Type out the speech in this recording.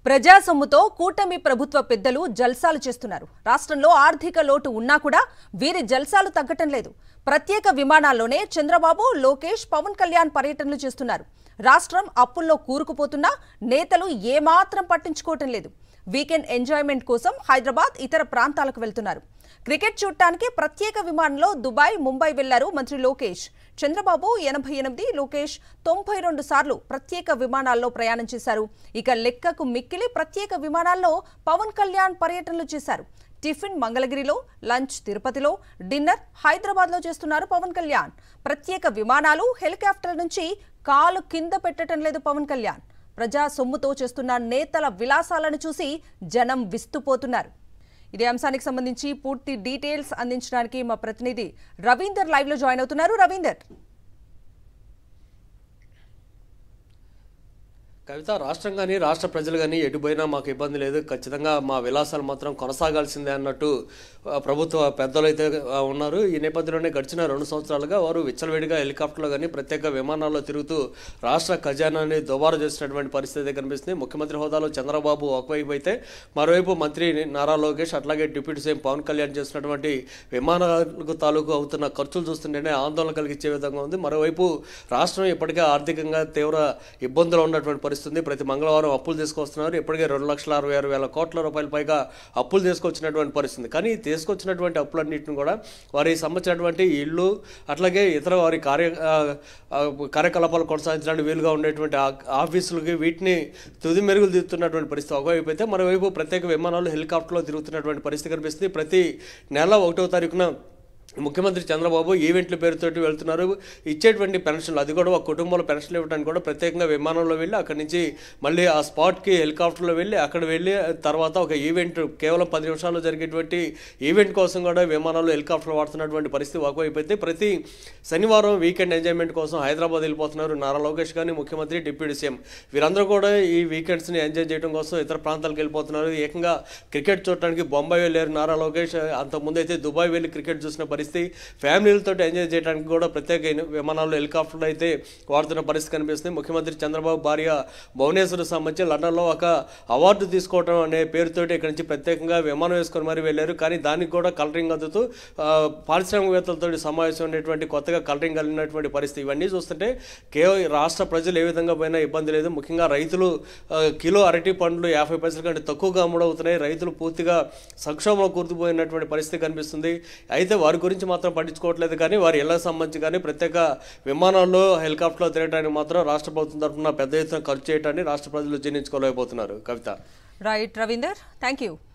ప్రజా సొమ్ముతో కూటమి ప్రభుత్వ పెద్దలు జల్సాలు చేస్తున్నారు. రాష్ట్రంలో ఆర్థిక లోటు ఉన్నా కూడా వీరి జల్సాలు తగ్గటం లేదు. ప్రత్యేక విమానాల్లోనే చంద్రబాబు, లోకేష్, పవన్ కళ్యాణ్ పర్యటనలు చేస్తున్నారు. రాష్ట్రం అప్పుల్లో కూరుకుపోతున్నా నేతలు ఏమాత్రం పట్టించుకోవటం లేదు. వీకెండ్ ఎంజాయ్మెంట్ కోసం హైదరాబాద్, ఇతర ప్రాంతాలకు వెళ్తున్నారు. క్రికెట్ చూడటానికి ప్రత్యేక విమానంలో దుబాయ్, ముంబై వెళ్లారు మంత్రి లోకేష్. చంద్రబాబు 88, లోకేష్ 92 సార్లు ప్రత్యేక విమానాల్లో ప్రయాణం చేశారు. ఇక లెక్కకు మిక్కిలి ప్రత్యేక విమానాల్లో పవన్ కళ్యాణ్ పర్యటనలు చేశారు. టిఫిన్ మంగళగిరిలో, లంచ్ తిరుపతిలో, డిన్నర్ హైదరాబాద్లో చేస్తున్నారు పవన్ కళ్యాణ్. ప్రత్యేక విమానాలు, హెలికాప్టర్ నుంచి కాలు కింద పెట్టడం లేదు పవన్ కళ్యాణ్. ప్రజా సొమ్ముతో చేస్తున్న నేతల విలాసాలను చూసి జనం విస్తుపోతున్నారు. ఇదే అంశానికి సంబంధించి పూర్తి డీటెయిల్స్ అందించడానికి మా ప్రతినిధి రవీందర్ లైవ్ లో జాయిన్ అవుతున్నారు. రవీందర్, కవిత, రాష్ట్రం కానీ రాష్ట్ర ప్రజలు కానీ ఎటుపోయినా మాకు ఇబ్బంది లేదు, ఖచ్చితంగా మా విలాసాలు మాత్రం కొనసాగాల్సిందే అన్నట్టు ప్రభుత్వ పెద్దలు అయితే ఉన్నారు. ఈ నేపథ్యంలోనే గడిచిన 2 సంవత్సరాలుగా వారు విచ్చలవిడిగా హెలికాప్టర్లో కానీ ప్రత్యేక విమానాల్లో తిరుగుతూ రాష్ట్ర ఖజానాన్ని దుబారా చేసినటువంటి పరిస్థితి కనిపిస్తుంది. ముఖ్యమంత్రి హోదాలో చంద్రబాబు ఒకవైపు అయితే, మరోవైపు మంత్రి నారా లోకేష్, అట్లాగే డిప్యూటీ సీఎం పవన్ కళ్యాణ్ చేసినటువంటి విమానాలకు తాలూకు అవుతున్న ఖర్చులు చూస్తుంటేనే ఆందోళన కలిగించే విధంగా ఉంది. మరోవైపు రాష్ట్రం ఇప్పటికే ఆర్థికంగా తీవ్ర ఇబ్బందులు ఉన్నటువంటి పరిస్థితి. ప్రతి మంగళవారం అప్పులు తీసుకొస్తున్నారు. ఇప్పటికే 2,66,000 కోట్ల రూపాయల పైగా అప్పులు తీసుకొచ్చినటువంటి పరిస్థితి. కానీ తీసుకొచ్చినటువంటి అప్పులన్నింటిని కూడా వారికి సంబంధించినటువంటి ఇళ్ళు, అట్లాగే ఇతర వారి కార్యకలాపాలు కొనసాగించడానికి వీలుగా ఉండేటువంటి ఆఫీసులకి వీటిని తుది మెరుగులు దిద్దుతున్నటువంటి పరిస్థితి ఒకవైపు అయితే, మరోవైపు ప్రత్యేక విమానాలు, హెలికాప్టర్లో తిరుగుతున్నటువంటి పరిస్థితి కనిపిస్తుంది. ప్రతి నెల 1వ తారీఖున ముఖ్యమంత్రి చంద్రబాబు ఈవెంట్ల పేరుతోటి వెళ్తున్నారు. ఇచ్చేటువంటి పెన్షన్లు, అది కూడా ఒక కుటుంబంలో పెన్షన్లు ఇవ్వడానికి కూడా ప్రత్యేకంగా విమానంలో వెళ్ళి అక్కడి నుంచి మళ్ళీ ఆ స్పాట్కి హెలికాప్టర్లో వెళ్ళి అక్కడ వెళ్ళి తర్వాత ఒక ఈవెంట్, కేవలం 10 నిమిషాల్లో జరిగేటువంటి ఈవెంట్ కోసం కూడా విమానాలు, హెలికాప్టర్లు వాడుతున్నటువంటి పరిస్థితి ఒకవైపు అయితే, ప్రతి శనివారం వీకెండ్ ఎంజాయ్మెంట్ కోసం హైదరాబాద్ వెళ్ళిపోతున్నారు నారా లోకేష్ కానీ, ముఖ్యమంత్రి, డిప్యూటీ సీఎం. వీరందరూ కూడా ఈ వీకెండ్స్ని ఎంజాయ్ చేయడం కోసం ఇతర ప్రాంతాలకు వెళ్ళిపోతున్నారు. ఏకంగా క్రికెట్ చూడటానికి బొంబాయి వెళ్ళారు నారా లోకేష్. అంతకుముందు అయితే దుబాయ్ వెళ్ళి క్రికెట్ చూసిన పరిస్థితి. ఫ్యామిలీలతో ఎంజాయ్ చేయడానికి కూడా ప్రత్యేక విమానాలు, హెలికాప్టర్లు అయితే వాడుతున్న పరిస్థితి కనిపిస్తుంది. ముఖ్యమంత్రి చంద్రబాబు భార్య భువనేశ్వర్ సంబంధించి లండన్లో ఒక అవార్డు తీసుకోవడం అనే పేరుతోటి ఇక్కడి నుంచి ప్రత్యేకంగా విమానం వేసుకొని మరీ వెళ్ళారు. కానీ దానికి కూడా కలరింగ్ అందుతూ పారిశ్రామికవేత్తలతో సమావేశం ఉండేటువంటి కొత్తగా కలరింగ్ కలిగినటువంటి పరిస్థితి. ఇవన్నీ చూస్తుంటే కేవలం రాష్ట్ర ప్రజలు ఏ విధంగా పోయినా ఇబ్బంది లేదు. ముఖ్యంగా రైతులు కిలో అరటి పండ్లు 50 పైసల కంటే తక్కువగా అమ్ముడవుతున్నాయి. రైతులు పూర్తిగా సంక్షోభంలో కూరుకుపోయినటువంటి పరిస్థితి కనిపిస్తుంది. అయితే వారి గురించి మాత్రం పట్టించుకోవట్లేదు. కానీ వారి ఇళ్లకు సంబంధించి కానీ ప్రత్యేక విమానాల్లో, హెలికాప్టర్లో తిరగడానికి మాత్రం రాష్ట్ర ప్రభుత్వం తరఫున పెద్ద ఎత్తున ఖర్చు చేయడాన్ని రాష్ట్ర ప్రజలు జీర్ణించుకోలేకపోతున్నారు. Kavitha. Right Ravinder, thank you.